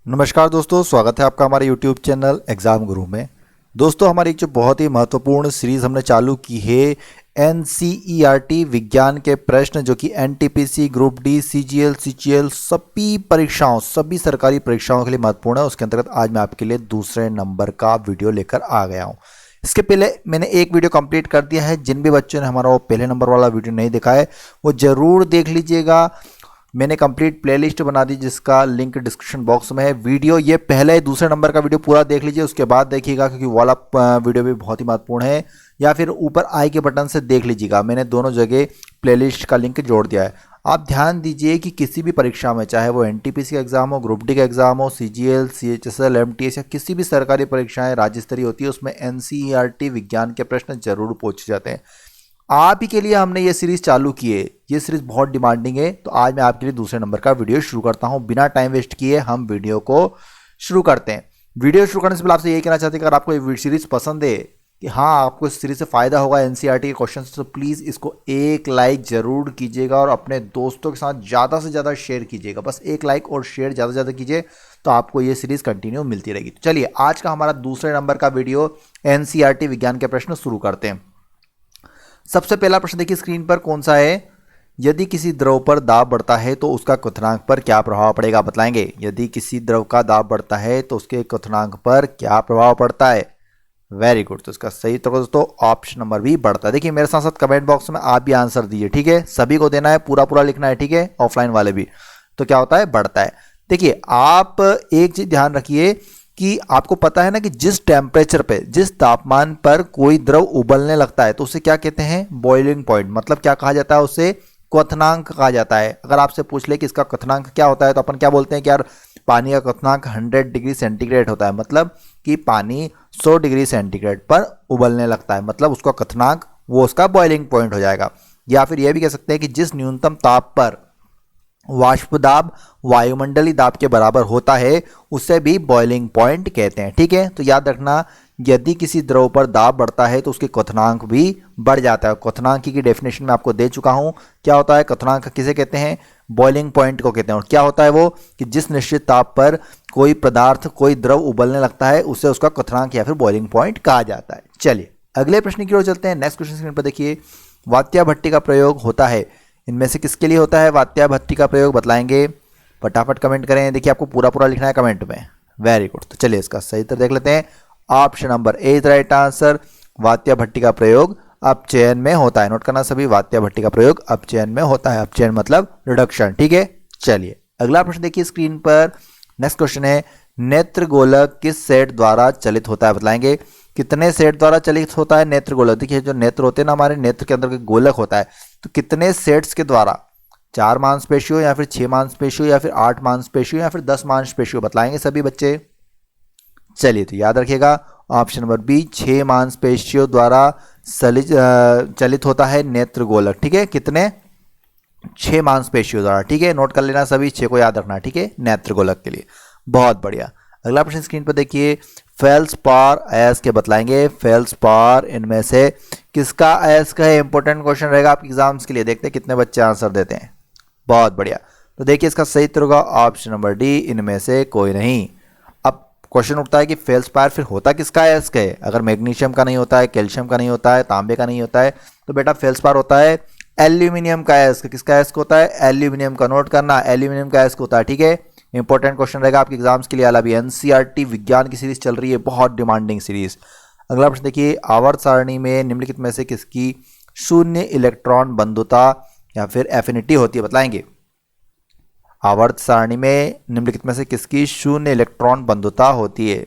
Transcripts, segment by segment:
नमस्कार दोस्तों, स्वागत है आपका हमारे YouTube चैनल एग्ज़ाम गुरु में। दोस्तों, हमारी एक जो बहुत ही महत्वपूर्ण सीरीज़ हमने चालू की है NCERT विज्ञान के प्रश्न, जो कि NTPC, group D, CGL, CGL सभी परीक्षाओं, सभी सरकारी परीक्षाओं के लिए महत्वपूर्ण है। उसके अंतर्गत आज मैं आपके लिए दूसरे नंबर का वीडियो लेकर आ गया हूँ। इसके पहले मैंने एक वीडियो कंप्लीट कर दिया है। जिन भी बच्चों ने हमारा वो पहले नंबर वाला वीडियो नहीं देखा है वो ज़रूर देख लीजिएगा। मैंने कंप्लीट प्लेलिस्ट बना दी जिसका लिंक डिस्क्रिप्शन बॉक्स में है। वीडियो ये पहले दूसरे नंबर का वीडियो पूरा देख लीजिए, उसके बाद देखिएगा, क्योंकि वाला वीडियो भी बहुत ही महत्वपूर्ण है। या फिर ऊपर आई के बटन से देख लीजिएगा, मैंने दोनों जगह प्लेलिस्ट का लिंक जोड़ दिया है। आप ध्यान दीजिए कि किसी भी परीक्षा में, चाहे वो NTPC का एग्जाम हो, ग्रुप डी का एग्जाम हो, CGL, CHSL, MTS या किसी भी सरकारी परीक्षाएं राज्य स्तरीय होती है, उसमें NCERT विज्ञान के प्रश्न जरूर पूछे जाते हैं। आप ही के लिए हमने ये सीरीज चालू की है। ये सीरीज बहुत डिमांडिंग है, तो आज मैं आपके लिए दूसरे नंबर का वीडियो शुरू करता हूं। बिना टाइम वेस्ट किए हम वीडियो को शुरू करते हैं। वीडियो शुरू करने से पहले आपसे ये कहना चाहते हैं कि अगर आपको ये सीरीज पसंद है, कि हाँ आपको इस सीरीज से फायदा होगा NCERT के क्वेश्चन से, तो प्लीज़ इसको एक लाइक जरूर कीजिएगा और अपने दोस्तों के साथ ज़्यादा से ज़्यादा शेयर कीजिएगा। बस एक लाइक और शेयर ज़्यादा से ज़्यादा कीजिए, तो आपको ये सीरीज कंटिन्यू मिलती रहेगी। तो चलिए, आज का हमारा दूसरे नंबर का वीडियो NCERT विज्ञान के प्रश्न शुरू करते हैं। सबसे पहला प्रश्न देखिए स्क्रीन पर, कौन सा है? यदि किसी द्रव पर दाब बढ़ता है तो उसका क्वथनांक पर क्या प्रभाव पड़ेगा, बतलाएंगे। यदि किसी द्रव का दाब बढ़ता है तो उसके क्वथनांक पर क्या प्रभाव पड़ता है? Very good. तो इसका सही उत्तर दोस्तों ऑप्शन नंबर बी, बढ़ता है। देखिए मेरे साथ साथ कमेंट बॉक्स में आप भी आंसर दीजिए, ठीक है? सभी को देना है, पूरा पूरा लिखना है, ठीक है? ऑफलाइन वाले भी। तो क्या होता है? बढ़ता है। देखिए आप एक चीज ध्यान रखिए कि आपको पता है ना कि जिस टेम्परेचर पे, जिस तापमान पर कोई द्रव उबलने लगता है तो उसे क्या कहते हैं? Boiling point. मतलब क्या कहा जाता है? उसे क्वथनांक कहा जाता है। अगर आपसे पूछ ले कि इसका क्वथनांक क्या होता है, तो अपन क्या बोलते हैं कि यार पानी का क्वथनांक 100 डिग्री सेंटीग्रेड होता है। मतलब कि पानी 100 डिग्री सेंटीग्रेड पर उबलने लगता है, मतलब उसका क्वथनांक वो उसका बॉइलिंग पॉइंट हो जाएगा। या फिर यह भी कह सकते हैं कि जिस न्यूनतम ताप पर वाष्प दाब वायुमंडलीय दाब के बराबर होता है उसे भी बॉइलिंग पॉइंट कहते हैं, ठीक है? तो याद रखना, यदि किसी द्रव पर दाब बढ़ता है तो उसके क्वथनांक भी बढ़ जाता है। क्वथनांक की डेफिनेशन में आपको दे चुका हूं। क्या होता है क्वथनांक? किसे कहते हैं? बॉइलिंग पॉइंट को कहते हैं। और क्या होता है वो? कि जिस निश्चित ताप पर कोई पदार्थ, कोई द्रव उबलने लगता है उसे उसका क्वथनांक या फिर बॉइलिंग पॉइंट कहा जाता है। चलिए अगले प्रश्न की ओर चलते हैं। नेक्स्ट क्वेश्चन स्क्रीन पर देखिए, वात्या भट्टी का प्रयोग होता है, इनमें से किसके लिए होता है वात्या भट्टी का प्रयोग, बतलाएंगे? फटाफट कमेंट करें। देखिए आपको पूरा पूरा लिखना है कमेंट में। Very good. तो चलिए इसका सही उत्तर देख लेते हैं। Option number A is right answer. वात्या भट्टी का प्रयोग अपचयन में होता है। नोट करना सभी, वात्या भट्टी का प्रयोग अपचयन में होता है। अपचयन मतलब रिडक्शन, ठीक है? चलिए अगला प्रश्न देखिए स्क्रीन पर। नेक्स्ट क्वेश्चन है, नेत्र गोलक किस सेट द्वारा चलित होता है, बतलाएंगे? कितने सेट द्वारा चलित होता है नेत्र गोलक? देखिए जो नेत्र होते हैं ना, हमारे नेत्र के अंदर गोलक होता है, तो कितने सेट्स के द्वारा? 4 मांसपेशियों या फिर 6 मांसपेशियों या फिर 8 मांसपेशियों या फिर 10 मांसपेशियों, बतलाएंगे सभी बच्चे? चलिए तो याद रखिएगा ऑप्शन नंबर बी, 6 मांसपेशियों द्वारा चलित होता है नेत्र गोलक, ठीक है? कितने? 6 मांसपेशियों द्वारा, ठीक है? नोट कर लेना सभी, 6 को याद रखना, ठीक है? नेत्र गोलक के लिए। बहुत बढ़िया। अगला प्रश्न स्क्रीन पर देखिए, फेल्सपार अयस्क के, बतलाएंगे? फेल्सपार इनमें से किसका अयस्क है? इंपॉर्टेंट क्वेश्चन रहेगा आपके एग्जाम्स के लिए। देखते हैं कितने बच्चे आंसर देते हैं। बहुत बढ़िया। तो देखिए इसका सही उत्तर होगा ऑप्शन नंबर डी, इनमें से कोई नहीं। अब क्वेश्चन उठता है कि फेल्सपार फिर होता किसका अयस्क है? अगर मैग्नीशियम का नहीं होता है, कैल्शियम का नहीं होता है, तांबे का नहीं होता है, तो बेटा फेल्सपार होता है एल्यूमिनियम का अयस्क। किसका अयस्क होता है? एल्यूमिनियम का। नोट करना, एल्यूमिनियम का अयस्क होता है, ठीक है? इंपॉर्टेंट क्वेश्चन रहेगा आपके एग्जाम्स के लिए। अभी NCERT विज्ञान की सीरीज चल रही है, बहुत डिमांडिंग सीरीज। अगला प्रश्न देखिए, आवर्त सारणी में निम्नलिखित में से किसकी शून्य इलेक्ट्रॉन बंधुता या फिर एफिनिटी होती है, बतलाएंगे? आवर्त सारणी में निम्नलिखित में से किसकी शून्य इलेक्ट्रॉन बंधुता होती है?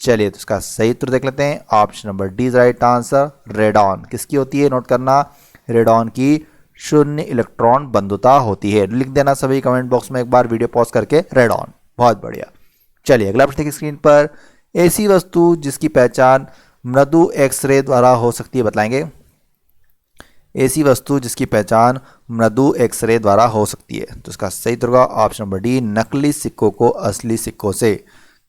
चलिए तो इसका सही उत्तर देख लेते हैं। Option number D is right answer. Radon किसकी होती है? नोट करना, रेडॉन की शून्य इलेक्ट्रॉन बंधुता होती है। लिख देना सभी कमेंट बॉक्स में एक बार वीडियो पॉज करके, रेडॉन। बहुत बढ़िया। चलिए अगला प्रश्न देखिए स्क्रीन पर, ऐसी वस्तु जिसकी पहचान मृदु एक्सरे द्वारा हो सकती है, बतलाएंगे? ऐसी वस्तु जिसकी पहचान मृदु एक्सरे द्वारा हो सकती है, तो इसका सही उत्तर होगा ऑप्शन नंबर डी, नकली सिक्कों को असली सिक्कों से।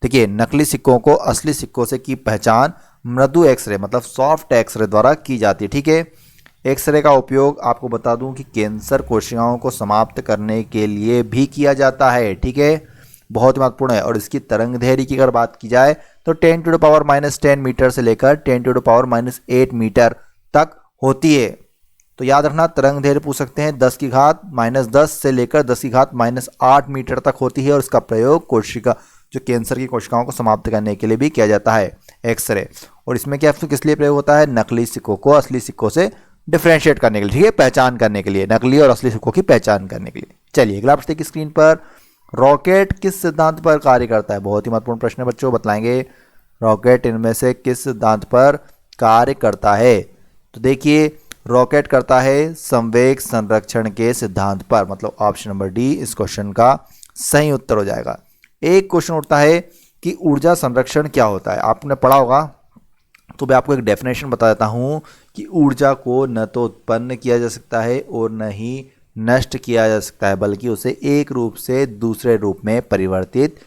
देखिए नकली सिक्कों को असली सिक्कों से की पहचान मृदु एक्सरे मतलब सॉफ्ट एक्सरे द्वारा की जाती है, ठीक है? एक्सरे का उपयोग आपको बता दूं कि कैंसर कोशिकाओं को समाप्त करने के लिए भी किया जाता है, ठीक है? बहुत ही महत्वपूर्ण है। और इसकी तरंग दैर्घ्य की अगर बात की जाए तो 10⁻⁻10 मीटर से लेकर 10⁻⁸ मीटर तक होती है। तो याद रखना, तरंग दैर्घ्य पूछ सकते हैं 10⁻⁻10 से लेकर 10⁻⁸ मीटर तक होती है। और इसका प्रयोग कोशिका, जो कैंसर की कोशिकाओं को समाप्त करने के लिए भी किया जाता है, एक्सरे। और इसमें क्या किस लिए प्रयोग होता है? नकली सिक्कों को असली सिक्कों से डिफ्रेंशिएट करने के लिए, ठीक है, पहचान करने के लिए, नकली और असली सिक्कों की पहचान करने के लिए। चलिए अगला प्रश्न की स्क्रीन पर, रॉकेट किस सिद्धांत पर कार्य करता है? बहुत ही महत्वपूर्ण प्रश्न है बच्चों, बतलाएंगे रॉकेट इनमें से किस सिद्धांत पर कार्य करता है। तो देखिए, रॉकेट करता है संवेग संरक्षण के सिद्धांत पर, मतलब ऑप्शन नंबर डी इस क्वेश्चन का सही उत्तर हो जाएगा। एक क्वेश्चन उठता है कि ऊर्जा संरक्षण क्या होता है? आपने पढ़ा होगा, तो मैं आपको एक डेफिनेशन बता देता हूं कि ऊर्जा को न तो उत्पन्न किया जा सकता है और न ही नष्ट किया जा सकता है, बल्कि उसे एक रूप से दूसरे रूप में परिवर्तित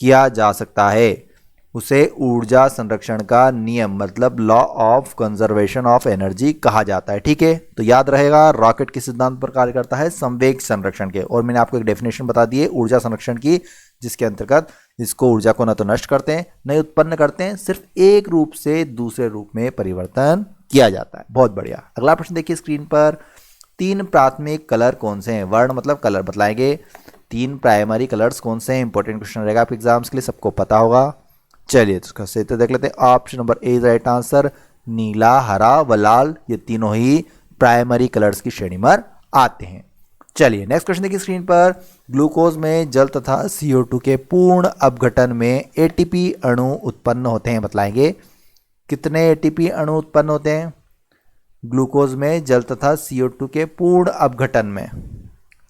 किया जा सकता है। उसे ऊर्जा संरक्षण का नियम, मतलब law of conservation of energy कहा जाता है, ठीक है। तो याद रहेगा, रॉकेट किस सिद्धांत पर कार्य करता है? संवेग संरक्षण के। और मैंने आपको एक डेफिनेशन बता दी है ऊर्जा संरक्षण की, जिसके अंतर्गत इसको ऊर्जा को न तो नष्ट करते हैं न ही उत्पन्न करते हैं, सिर्फ एक रूप से दूसरे रूप में परिवर्तन किया जाता है। बहुत बढ़िया। अगला प्रश्न देखिए स्क्रीन पर, 3 प्राथमिक कलर कौन से हैं? वर्ण मतलब कलर बतलाएंगे। 3 प्राइमरी कलर्स कौन से हैं? इंपॉर्टेंट क्वेश्चन रहेगा आपके एग्जाम्स के लिए, सबको पता होगा। चलिए तो इसका सही तो देख लेते हैं। Option number A is right answer. नीला, हरा व लाल, ये तीनों ही प्राइमरी कलर्स की श्रेणी में आते हैं। चलिए नेक्स्ट क्वेश्चन देखिए स्क्रीन पर, ग्लूकोज में जल तथा CO2 के पूर्ण अपघटन में ATP अणु उत्पन्न होते हैं, बतलाएंगे कितने ATP अणु उत्पन्न होते हैं ग्लूकोज में जल तथा CO2 के पूर्ण अपघटन में?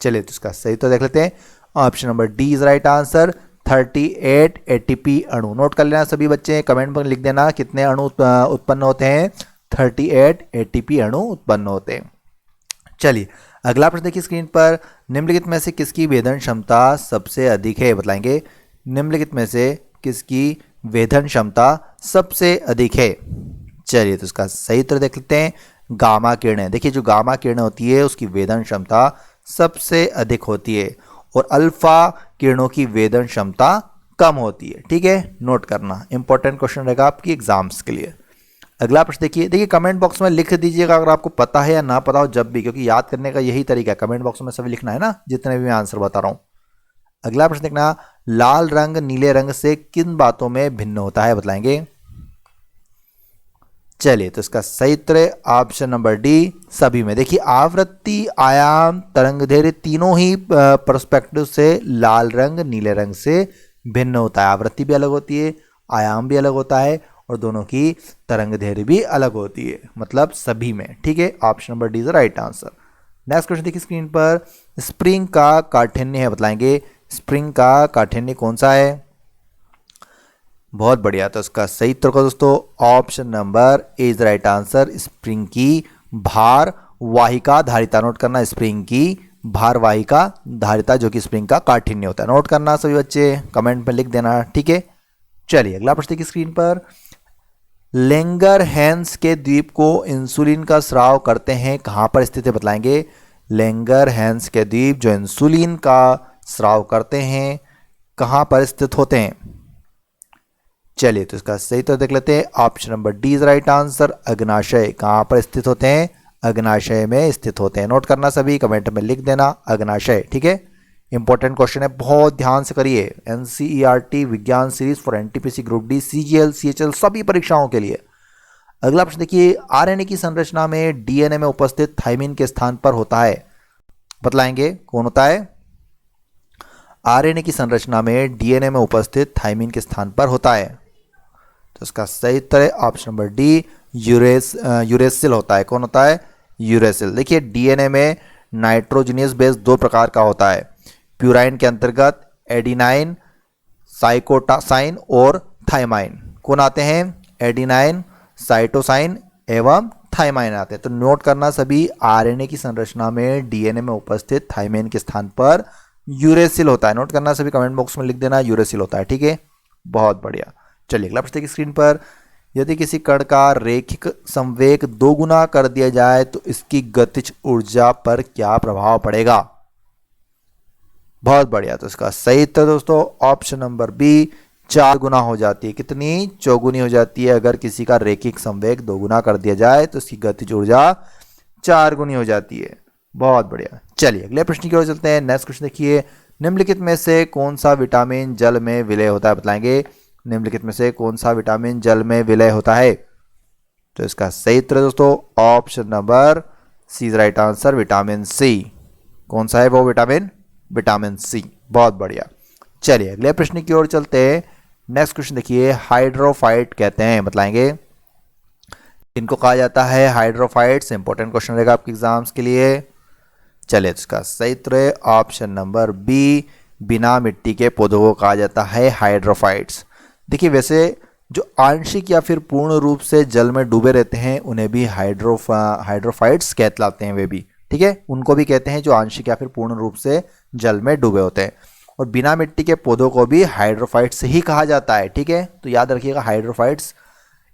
चलिए तो इसका सही तो देख लेते हैं। Option number D is right answer, 38 ATP अणु। नोट कर लेना सभी बच्चे, कमेंट पर लिख देना कितने अणु उत्पन्न होते हैं। 38 ATP अणु उत्पन्न होते हैं। चलिए अगला प्रश्न देखिए स्क्रीन पर, निम्नलिखित में से किसकी वेधन क्षमता सबसे अधिक है? बतलाएंगे निम्नलिखित में से किसकी वेधन क्षमता सबसे अधिक है? चलिए तो इसका सही उत्तर देख लेते हैं। गामा किरणें। देखिए जो गामा किरणें होती है उसकी वेधन क्षमता सबसे अधिक होती है, और अल्फा किरणों की वेधन क्षमता कम होती है, ठीक है, नोट करना, इंपॉर्टेंट क्वेश्चन रहेगा आपकी एग्जाम्स के लिए। अगला प्रश्न देखिए कमेंट बॉक्स में लिख दीजिएगा अगर आपको पता है या ना पता हो, जब भी, क्योंकि याद करने का यही तरीका है, कमेंट बॉक्स में सभी लिखना है ना, जितने भी मैं आंसर बता रहा हूं। अगला प्रश्न देखना, लाल रंग नीले रंग से किन बातों में भिन्न होता है? बतलाएंगे। चलिए तो इसका सही उत्तर ऑप्शन नंबर डी, सभी में। देखिए आवृत्ति, आयाम, तरंग दैर्घ्य, तीनों ही पर्सपेक्टिव से लाल रंग नीले रंग से भिन्न होता है। आवृत्ति भी अलग होती है, आयाम भी अलग होता है, और दोनों की तरंग दैर्घ्य भी अलग होती है, मतलब सभी में, ठीक है। Option number D is right answer. Next question देखिए स्क्रीन पर, स्प्रिंग का काठिन्य है, बतलाएंगे स्प्रिंग का काठिन्य कौन सा है? बहुत बढ़िया, तो इसका सही उत्तर का दोस्तों option number A is right answer. Spring की भार वाहिका धारिता। नोट करना, स्प्रिंग की भार वाहिका धारिता, जो कि स्प्रिंग का काठिन्य होता है। नोट करना सभी बच्चे, कमेंट में लिख देना, ठीक है। चलिए अगला प्रश्न देखिए स्क्रीन पर, लैंगरहैंस के द्वीप को इंसुलिन का स्राव करते हैं कहां पर स्थित है? बतलाएंगे लैंगरहैंस के द्वीप जो इंसुलिन का स्राव करते हैं कहां पर स्थित होते हैं? चलिए तो इसका सही तो देख लेते हैं। Option number D is right answer. अग्नाशय। कहां पर स्थित होते हैं? अग्नाशय में स्थित होते हैं। नोट करना सभी, कमेंट में लिख देना अग्नाशय, ठीक है। इंपॉर्टेंट क्वेश्चन है, बहुत ध्यान से करिए। NCERT विज्ञान series for NTPC group D, CGL, CHL सभी परीक्षाओं के लिए। अगला प्रश्न देखिए, RNA की संरचना में DNA में उपस्थित थाइमिन के स्थान पर होता है? बतलाएंगे कौन होता है? RNA की संरचना में DNA में उपस्थित थाइमिन के स्थान पर होता है। तो इसका सही उत्तर है ऑप्शन नंबर डी, यूरेसिल होता है। कौन होता है? यूरेसिल। देखिए DNA में नाइट्रोजनियस बेस 2 प्रकार का होता है। प्यूराइन के अंतर्गत एडिनाइन, साइकोटासाइन और थाइमाइन। कौन आते हैं? एडिनाइन, साइटोसाइन एवं थाइमाइन आते हैं। तो नोट करना सभी, RNA की संरचना में DNA में उपस्थित थाइमाइन के स्थान पर यूरेसिल होता है। नोट करना सभी, कमेंट बॉक्स में लिख देना यूरेसिल होता है, ठीक है। बहुत बढ़िया। चलिए अगला प्रश्न देखिए स्क्रीन पर, यदि किसी कण का रैखिक संवेग 2 गुना कर दिया जाए तो इसकी गतिज ऊर्जा पर क्या प्रभाव पड़ेगा? बहुत बढ़िया। तो इसका सही उत्तर दोस्तों ऑप्शन नंबर बी 4 गुना हो जाती है। कितनी? चौगुनी हो जाती है। अगर किसी का रैखिक संवेग दोगुना कर दिया जाए तो उसकी गतिज ऊर्जा 4 गुनी हो जाती है। बहुत बढ़िया। चलिए अगले प्रश्न की ओर चलते हैं। नेक्स्ट क्वेश्चन देखिए, निम्नलिखित में से कौन सा विटामिन जल में विलय होता है? बताएंगे निम्नलिखित में से कौन सा विटामिन जल में विलय होता है? तो इसका सही उत्तर दोस्तों option number C is right answer, vitamin C. कौन सा है वो विटामिन? Vitamin C. बहुत बढ़िया। चलिए अगले प्रश्न की ओर चलते हैं। नेक्स्ट क्वेश्चन देखिए, हाइड्रोफाइट कहते हैं, बताएंगे इनको कहा जाता है हाइड्रोफाइट्स। इंपॉर्टेंट क्वेश्चन रहेगा आपके एग्जाम्स के लिए। चलिए इसका सही उत्तर है ऑप्शन नंबर बी, बिना मिट्टी के पौधों को कहा जाता है हाइड्रोफाइट्स। देखिए वैसे जो आंशिक या फिर पूर्ण रूप से जल में डूबे रहते हैं उन्हें भी हाइड्रोफाइट्स कहलाते हैं वे भी, ठीक है, उनको भी कहते हैं जो आंशिक या फिर पूर्ण रूप से जल में डूबे होते हैं। और बिना मिट्टी के पौधों को भी हाइड्रोफाइट्स ही कहा जाता है, ठीक है। तो याद रखिएगा हाइड्रोफाइट्स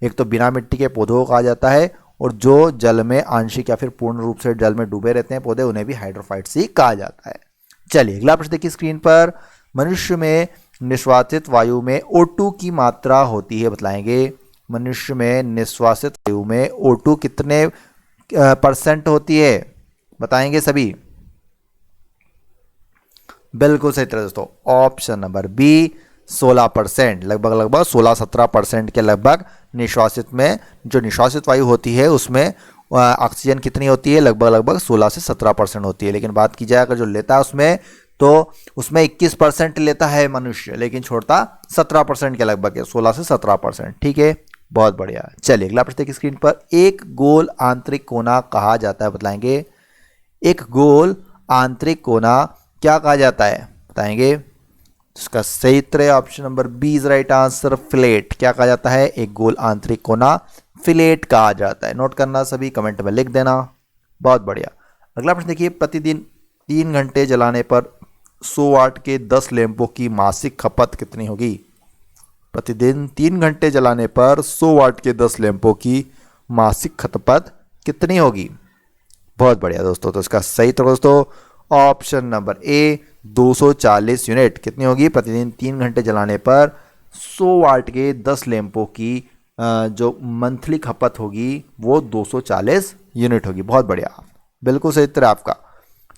एक तो बिना मिट्टी के पौधों को कहा जाता है और जो जल में आंशिक या फिर पूर्ण रूप से जल में डूबे रहते हैं पौधे उन्हें भी हाइड्रोफाइट्स ही कहा जाता है। चलिए अगला प्रश्न देखिए स्क्रीन पर, मनुष्य में निश्वासित वायु में O2 की मात्रा होती है, बताएंगे मनुष्य में निश्वासित वायु में O2 कितने परसेंट होती है? बताएंगे सभी। बिल्कुल सही तरह दोस्तों ऑप्शन नंबर बी 16%, लगभग 16-17% के लगभग निश्वासित में, जो निश्वासित वायु होती है उसमें ऑक्सीजन कितनी होती है? लगभग 16 से 17% होती है। लेकिन बात की जाए अगर जो लेता है उसमें, तो उसमें 21% लेता है मनुष्य, लेकिन छोड़ता 17% के लगभग है, 16 से 17%, ठीक है। बहुत बढ़िया। चलिए अगला प्रश्न देखिए स्क्रीन पर, एक गोल आंतरिक कोना कहा जाता है, बताएंगे एक गोल आंतरिक कोना क्या कहा जाता है? बताएंगे इसका सही उत्तर है option number B is right answer, फिलेट। क्या कहा जाता है? एक गोल आंतरिक कोना फिलेट कहा जाता है। नोट करना सभी, कमेंट में लिख देना। बहुत बढ़िया। अगला प्रश्न देखिए, प्रतिदिन 3 घंटे जलाने पर 100 वाट के 10 लैंपों की मासिक खपत कितनी होगी? प्रतिदिन 3 घंटे जलाने पर 100 वाट के 10 लैंपों की मासिक खपत कितनी होगी? बहुत बढ़िया दोस्तों। तो इसका सही उत्तर दोस्तों ऑप्शन नंबर ए 240 यूनिट। कितनी होगी? प्रतिदिन 3 घंटे जलाने पर 100 वाट के 10 लैंपों की जो मंथली खपत होगी वो 240 यूनिट होगी। बहुत बढ़िया, बिल्कुल सही उत्तर है आपका।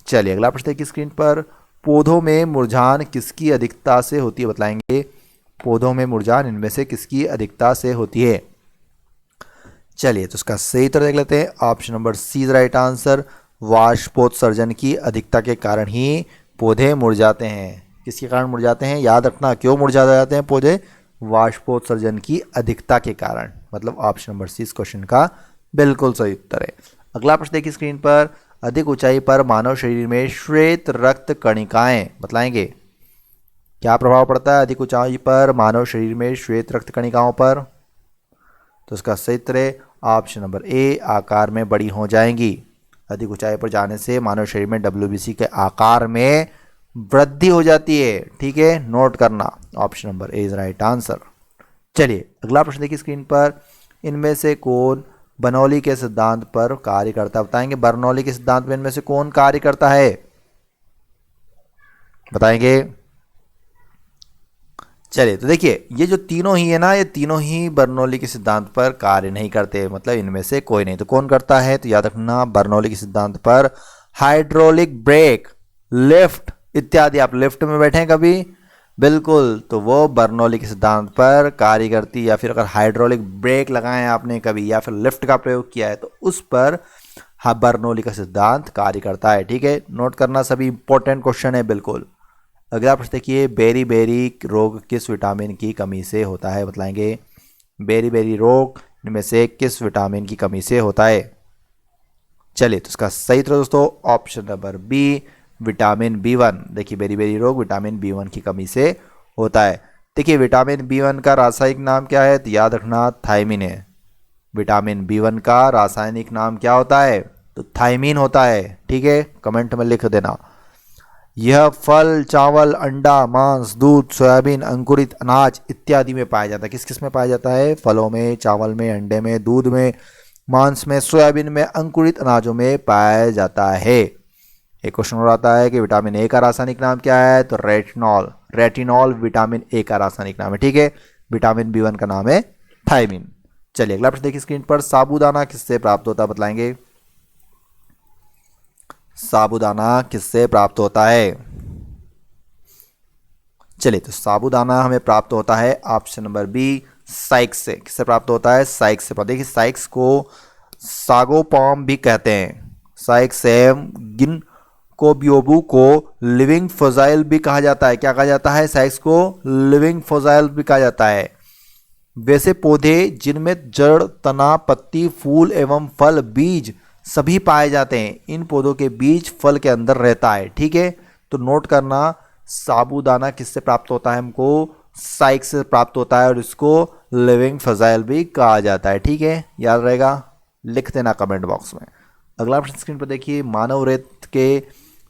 चलिए अगला प्रश्न देखिए स्क्रीन पर, पौधों में मुरझान किसकी अधिकता से होती है? बताएंगे पौधों में मुरझान इनमें से किसकी अधिकता से होती है? चलिए तो इसका सही उत्तर देख लेते हैं option number C is right answer, वाष्पोत्सर्जन की अधिकता के कारण ही पौधे मुरझाते हैं। किसके कारण मुरझाते हैं? याद रखना, क्यों मुरझा जाते हैं पौधे? वाष्पोत्सर्जन की अधिकता के कारण। मतलब ऑप्शन नंबर सी इस क्वेश्चन का बिल्कुल सही उत्तर है। अगला प्रश्न देखिए स्क्रीन पर, अधिक ऊंचाई पर मानव शरीर में श्वेत रक्त कणिकाएं, बताएंगे क्या प्रभाव पड़ता है अधिक ऊंचाई पर मानव शरीर में श्वेत रक्त कणिकाओं पर? तो इसका सही उत्तर है ऑप्शन नंबर ए, आकार में बड़ी हो जाएंगी। अधिक ऊंचाई पर जाने से मानव शरीर में WBC के आकार में वृद्धि हो जाती है, ठीक है, नोट करना। Option number A is right answer. चलिए अगला प्रश्न देखिए स्क्रीन पर, इनमें से कौन बर्नौली के सिद्धांत पर कार्य करता है? बताएंगे बर्नौली के सिद्धांत में इनमें से कौन कार्य करता है? बताएंगे। चलिए तो देखिए ये जो तीनों ही है ना, ये तीनों ही बर्नौली के सिद्धांत पर कार्य नहीं करते, मतलब इनमें से कोई नहीं। तो कौन करता है? तो याद रखना बर्नौली के सिद्धांत पर हाइड्रोलिक ब्रेक, लिफ्ट इत्यादि। आप लिफ्ट में बैठे हैं कभी? बिल्कुल, तो वो बर्नौली के सिद्धांत पर कार्य करती। या फिर अगर हाइड्रोलिक ब्रेक लगाए आपने कभी या फिर लिफ्ट का प्रयोग किया है तो उस पर हाँ बर्नौली का सिद्धांत कार्य करता है, ठीक है, नोट करना सभी, इंपॉर्टेंट क्वेश्चन है बिल्कुल। अगला प्रश्न देखिए, बेरी बेरी रोग किस विटामिन की कमी से होता है? बताएंगे बेरी बेरी रोग इनमें से किस विटामिन की कमी से होता है? चलिए तो इसका सही उत्तर दोस्तों option number B, vitamin B1। देखिए बेरी बेरी रोग विटामिन B1 की कमी से होता है। देखिए विटामिन B1 का रासायनिक नाम क्या है? तो याद रखना थायमिन है। विटामिन B1 का रासायनिक नाम क्या होता है? तो थायमिन होता है, ठीक है, कमेंट में लिख देना। यह फल, चावल, अंडा, मांस, दूध, सोयाबीन, अंकुरित अनाज इत्यादि में पाया जाता है। किस किस में पाया जाता है? फलों में, चावल में, अंडे में, दूध में, मांस में, सोयाबीन में, अंकुरित अनाजों में पाया जाता है। एक क्वेश्चन और आता है कि विटामिन ए का रासायनिक नाम क्या है, तो रेटिनॉल। रेटिनॉल विटामिन ए का रासायनिक नाम है, ठीक है। विटामिन बी वन का नाम है थायमिन। चलिए अगला प्रश्न देखिए स्क्रीन पर, साबूदाना किससे प्राप्त होता है, बतलाएंगे। साबूदाना किससे प्राप्त होता है? चलिए तो साबूदाना हमें प्राप्त होता है ऑप्शन नंबर बी, साइक्स से। किससे प्राप्त होता है? साइक्स से। देखिए साइक्स को सागोपाम भी कहते हैं। साइक्सेम गिन को बियोबू को लिविंग फोजाइल भी कहा जाता है। क्या कहा जाता है? साइक्स को लिविंग फोजाइल भी कहा जाता है। वैसे पौधे जिनमें जड़, तना, पत्ती, फूल एवं फल, बीज सभी पाए जाते हैं, इन पौधों के बीज फल के अंदर रहता है, ठीक है। तो नोट करना, साबूदाना किससे प्राप्त होता है? हमको साइक्स से प्राप्त होता है और इसको लिविंग फजाइल भी कहा जाता है, ठीक है। याद रहेगा, लिख देना कमेंट बॉक्स में। अगला प्रश्न स्क्रीन पर देखिए, मानव नेत्र के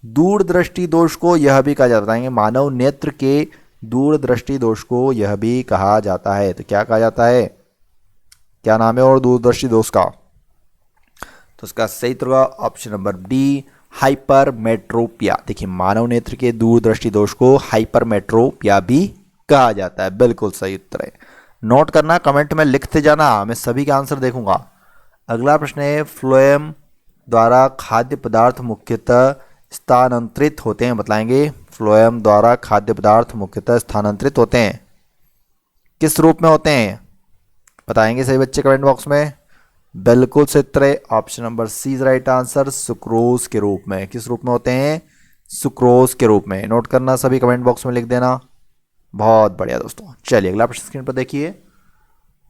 दूरदृष्टि दोष को यह भी कहा जाता है। मानव नेत्र के दूरदृष्टि दोष को यह भी कहा जाता है। तो क्या कहा जाता है, क्या नाम है और दूरदृष्टि दोष का? तो इसका सही उत्तर होगा ऑप्शन नंबर डी, हाइपरमेट्रोपिया। देखिए मानव नेत्र के दूरदृष्टि दोष को हाइपरमेट्रोपिया भी कहा जाता है, बिल्कुल सही उत्तर है। नोट करना, कमेंट में लिखते जाना, मैं सभी का आंसर देखूंगा। अगला प्रश्न है, फ्लोएम द्वारा खाद्य पदार्थ मुख्यतः स्थानांतरित होते हैं, बतलाएंगे। फ्लोएम द्वारा खाद्य पदार्थ मुख्यतः स्थानांतरित होते हैं, किस रूप में होते हैं, बताएंगे सही बच्चे कमेंट बॉक्स में। बिल्कुल सही उत्तर है option number C is right answer, sucrose के रूप में। किस रूप में होते हैं? सुक्रोज के रूप में। नोट करना, सभी कमेंट बॉक्स में लिख देना। बहुत बढ़िया दोस्तों। चलिए अगला प्रश्न स्क्रीन पर देखिए,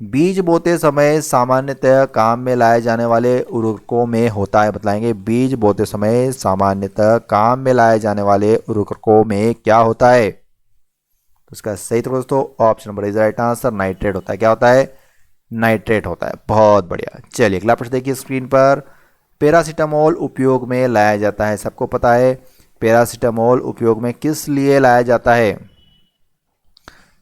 बीज बोते समय सामान्यतः काम में लाए जाने वाले उर्वरकों में होता है, बतलाएंगे। बीज बोते समय सामान्यतः काम में लाए जाने वाले उर्वरकों में क्या होता है? तो इसका सही उत्तर दोस्तों option number is right answer, nitrate होता है। क्या होता है? नाइट्रेट होता है। बहुत बढ़िया। चलिए अगला प्रश्न देखिए स्क्रीन पर, पैरासीटामोल उपयोग में लाया जाता है, सबको पता है। पैरासीटामोल उपयोग में किस लिए लाया जाता है?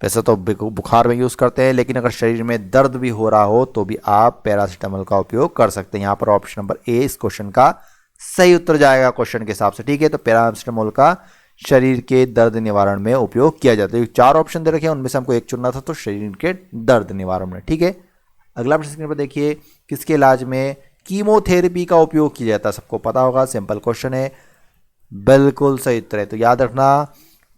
वैसे तो बुखार में यूज़ करते हैं, लेकिन अगर शरीर में दर्द भी हो रहा हो तो भी आप पैरासीटामोल का उपयोग कर सकते हैं। यहाँ पर ऑप्शन नंबर ए इस क्वेश्चन का सही उत्तर जाएगा क्वेश्चन के हिसाब से, ठीक है। तो पैरासीटामोल का शरीर के दर्द निवारण में उपयोग किया जाता है। 4 ऑप्शन दे रखे हैं, उनमें से हमको एक चुनना था, तो शरीर के दर्द निवारण में, ठीक है। अगला प्रश्न स्क्रीन पर देखिए, किसके इलाज में कीमोथेरेपी का उपयोग किया जाता है? सबको पता होगा, सिंपल क्वेश्चन है, बिल्कुल सही उत्तर है। तो याद रखना,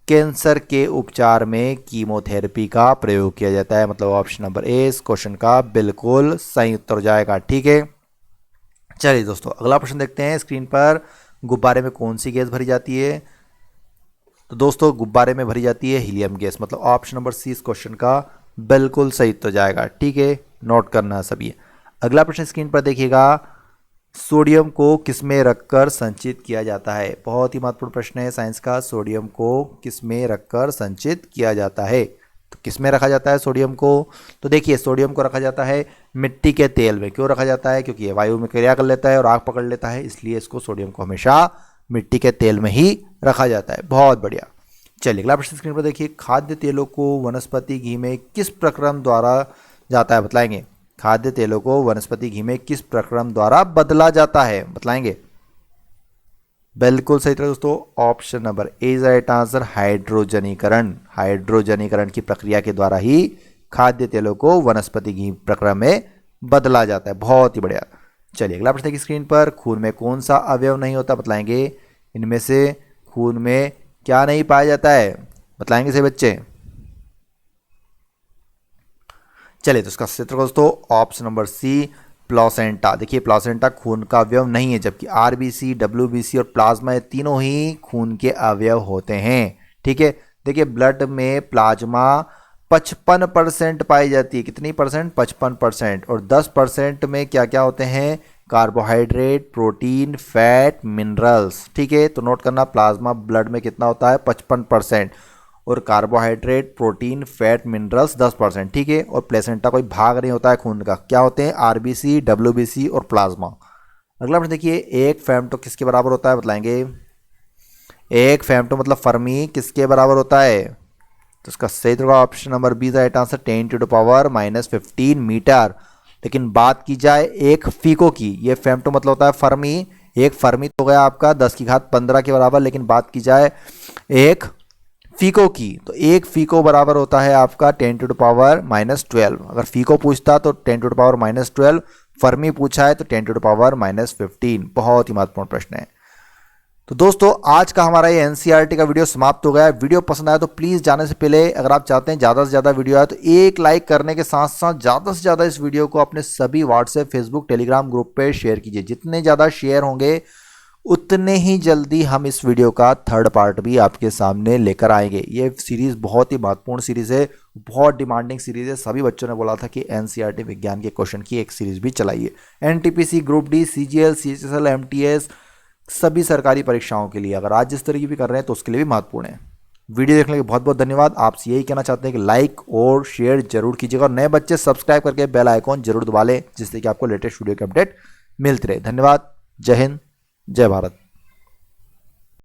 कैंसर के उपचार में कीमोथेरेपी का प्रयोग किया जाता है, मतलब ऑप्शन नंबर ए इस क्वेश्चन का बिल्कुल सही उत्तर हो जाएगा, ठीक है। चलिए दोस्तों अगला प्रश्न देखते हैं स्क्रीन पर, गुब्बारे में कौन सी गैस भरी जाती है? तो दोस्तों गुब्बारे में भरी जाती है हीलियम गैस, मतलब ऑप्शन नंबर सी इस क्वेश्चन का बिल्कुल सही उत्तर जाएगा, ठीक है। नोट करना है सभी। अगला प्रश्न स्क्रीन पर देखिएगा, सोडियम को किसमें रखकर संचित किया जाता है? बहुत ही महत्वपूर्ण प्रश्न है साइंस का, सोडियम को किसमें रखकर संचित किया जाता है? तो किसमें रखा जाता है सोडियम को? तो देखिए सोडियम को रखा जाता है मिट्टी के तेल में। क्यों रखा जाता है? क्योंकि ये वायु में क्रिया कर लेता है और आग पकड़ लेता है, इसलिए इसको सोडियम को हमेशा मिट्टी के तेल में ही रखा जाता है। बहुत बढ़िया। चलिए अगला प्रश्न स्क्रीन पर देखिए, खाद्य तेलों को वनस्पति घी में किस प्रक्रम द्वारा जाता है? बतलाएंगे। खाद्य तेलों को वनस्पति घी में किस प्रक्रम द्वारा बदला जाता है? बतलाएंगे। बिल्कुल सही तरह दोस्तों, option number A is right answer, हाइड्रोजनीकरण। हाइड्रोजनीकरण की प्रक्रिया के द्वारा ही खाद्य तेलों को वनस्पति घी प्रक्रम में बदला जाता है। बहुत ही बढ़िया। चलिए अगला प्रश्न की स्क्रीन पर, खून में कौन सा अवयव नहीं होता? बतलाएंगे। इनमें से खून में क्या नहीं पाया जाता है? बतलाएंगे से बच्चे। चलिए तो इसका क्षेत्र दोस्तों ऑप्शन नंबर सी, प्लासेंटा। देखिए प्लासेंटा खून का अवयव नहीं है, जबकि आरबीसी, डब्ल्यूबीसी और प्लाज्मा ये तीनों ही खून के अवयव होते हैं, ठीक है। देखिए ब्लड में प्लाज्मा 55% पाई जाती है। कितनी परसेंट? 55%। और 10% में क्या क्या होते हैं? कार्बोहाइड्रेट, प्रोटीन, फैट, मिनरल्स, ठीक है। तो नोट करना, प्लाज्मा ब्लड में कितना होता है? 55%। और कार्बोहाइड्रेट, प्रोटीन, फैट, मिनरल्स 10%, ठीक है। और प्लेसेंटा कोई भाग नहीं होता है खून का। क्या होते हैं? आरबीसी, डब्ल्यूबीसी और प्लाज्मा। अगला प्रश्न देखिए, एक फेम्टो किसके बराबर होता है? बतलाएंगे। एक फेम्टो मतलब फर्मी किसके बराबर होता है? तो इसका सही होगा option number B right answer, 10⁻⁻15 metre. लेकिन बात की जाए एक फीको की, ये फेम्टो मतलब होता है फर्मी, एक फर्मी तो गया आपका 10 की घात 15 के बराबर, लेकिन बात की जाए एक फीको की तो एक फीको बराबर होता है आपका 10⁻⁻12। अगर फीको पूछता तो 10⁻⁻12, फर्मी पूछा है तो 10⁻⁻15। बहुत ही महत्वपूर्ण प्रश्न है। तो दोस्तों आज का हमारा ये एनसीईआरटी का वीडियो समाप्त हो गया है। वीडियो पसंद आया तो प्लीज़ जाने से पहले अगर आप चाहते हैं ज़्यादा से ज़्यादा वीडियो आए तो एक लाइक करने के साथ साथ ज़्यादा से ज़्यादा इस वीडियो को अपने सभी व्हाट्सएप, फेसबुक, टेलीग्राम ग्रुप पे शेयर कीजिए। जितने ज़्यादा शेयर होंगे उतने ही जल्दी हम इस वीडियो का थर्ड पार्ट भी आपके सामने लेकर आएंगे। ये सीरीज़ बहुत ही महत्वपूर्ण सीरीज़ है, बहुत डिमांडिंग सीरीज़ है। सभी बच्चों ने बोला था कि एनसीईआरटी विज्ञान के क्वेश्चन की एक सीरीज़ भी चलाइए। NTPC, group D, CGL, CHSL, MTS, सभी सरकारी परीक्षाओं के लिए अगर आज जिस तरह की भी कर रहे हैं तो उसके लिए भी महत्वपूर्ण है। वीडियो देखने के लिए बहुत बहुत धन्यवाद। आपसे यही कहना चाहते हैं कि लाइक और शेयर जरूर कीजिएगा और नए बच्चे सब्सक्राइब करके बेल आइकॉन जरूर दबा लें, जिससे कि आपको लेटेस्ट वीडियो के अपडेट मिलते रहे। धन्यवाद। जय हिंद, जय भारत।